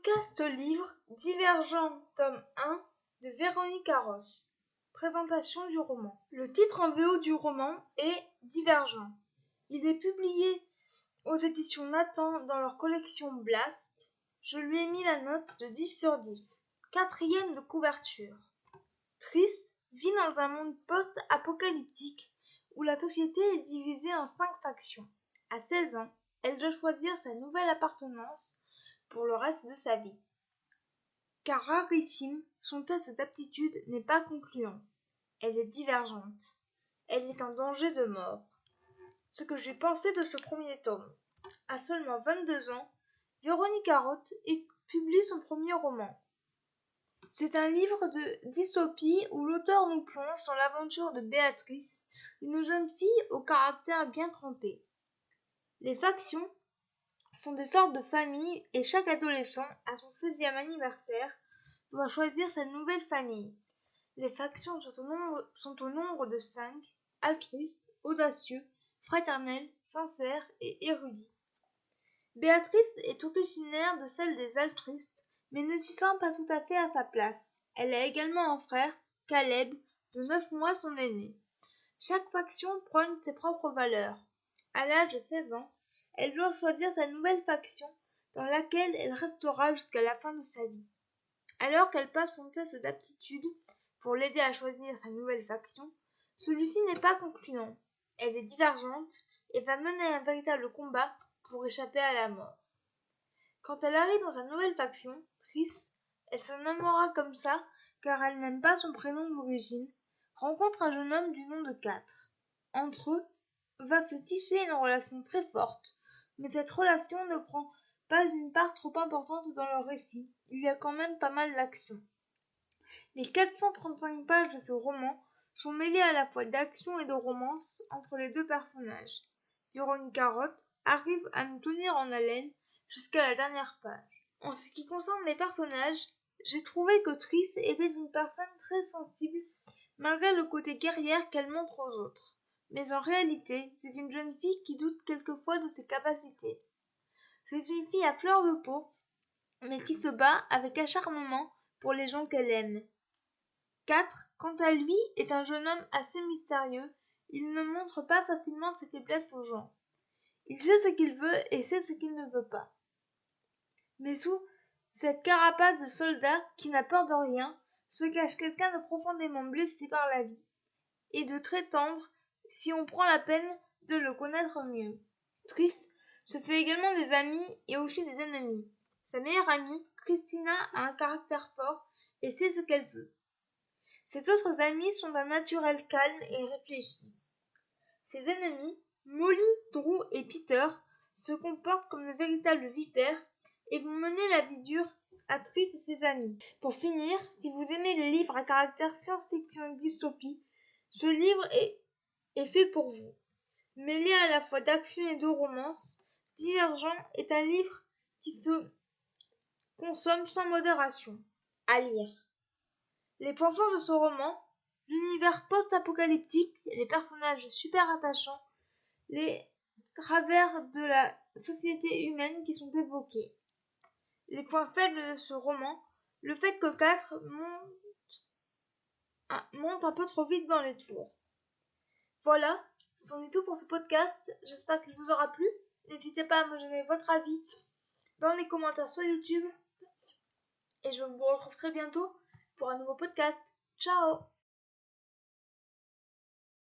Podcast livre Divergent, tome 1 de Véronique Arros. Présentation du roman. Le titre en VO du roman est Divergent. Il est publié aux éditions Nathan dans leur collection Blast. Je lui ai mis la note de 10 sur 10. Quatrième de couverture. Triss vit dans un monde post-apocalyptique où la société est divisée en 5 factions. À 16 ans, elle doit choisir sa nouvelle appartenance pour le reste de sa vie. Car rarissime, son test d'aptitude n'est pas concluant. Elle est divergente. Elle est en danger de mort. Ce que j'ai pensé de ce premier tome. À seulement 22 ans, Véronique Arros publie son premier roman. C'est un livre de dystopie où l'auteur nous plonge dans l'aventure de Béatrice, une jeune fille au caractère bien trempé. Les factions sont des sortes de familles et chaque adolescent, à son 16e anniversaire, doit choisir sa nouvelle famille. Les factions sont au nombre de 5, altruistes, audacieux, fraternels, sincères et érudits. Béatrice est originaire de celle des altruistes, mais ne s'y sent pas tout à fait à sa place. Elle a également un frère, Caleb, de 9 mois son aîné. Chaque faction prône ses propres valeurs. À l'âge de 16 ans, elle doit choisir sa nouvelle faction dans laquelle elle restera jusqu'à la fin de sa vie. Alors qu'elle passe son test d'aptitude pour l'aider à choisir sa nouvelle faction, celui-ci n'est pas concluant. Elle est divergente et va mener un véritable combat pour échapper à la mort. Quand elle arrive dans sa nouvelle faction, Triss, elle se nommera comme ça car elle n'aime pas son prénom d'origine, rencontre un jeune homme du nom de 4. Entre eux, va se tisser une relation très forte, mais cette relation ne prend pas une part trop importante dans le récit. Il y a quand même pas mal d'action. Les 435 pages de ce roman sont mêlées à la fois d'action et de romance entre les deux personnages. Véronique Arros arrive à nous tenir en haleine jusqu'à la dernière page. En ce qui concerne les personnages, j'ai trouvé que Triss était une personne très sensible malgré le côté guerrière qu'elle montre aux autres. Mais en réalité, c'est une jeune fille qui doute quelquefois de ses capacités. C'est une fille à fleur de peau, mais qui se bat avec acharnement pour les gens qu'elle aime. 4, quant à lui, est un jeune homme assez mystérieux. Il ne montre pas facilement ses faiblesses aux gens. Il sait ce qu'il veut et sait ce qu'il ne veut pas. Mais sous cette carapace de soldat qui n'a peur de rien, se cache quelqu'un de profondément blessé par la vie, et de très tendre si on prend la peine de le connaître mieux. Triss se fait également des amis et aussi des ennemis. Sa meilleure amie, Christina, a un caractère fort et sait ce qu'elle veut. Ses autres amis sont d'un naturel calme et réfléchi. Ses ennemis, Molly, Drew et Peter, se comportent comme de véritables vipères et vont mener la vie dure à Triss et ses amis. Pour finir, si vous aimez les livres à caractère science-fiction et dystopie, ce livre est fait pour vous. Mêlé à la fois d'action et de romance, Divergent est un livre qui se consomme sans modération. À lire. Les points forts de ce roman, l'univers post-apocalyptique, les personnages super attachants, les travers de la société humaine qui sont évoqués. Les points faibles de ce roman, le fait que 4 monte un peu trop vite dans les tours. Voilà, c'en est tout pour ce podcast. J'espère qu'il vous aura plu. N'hésitez pas à me donner votre avis dans les commentaires sur YouTube. Et je vous retrouve très bientôt pour un nouveau podcast. Ciao!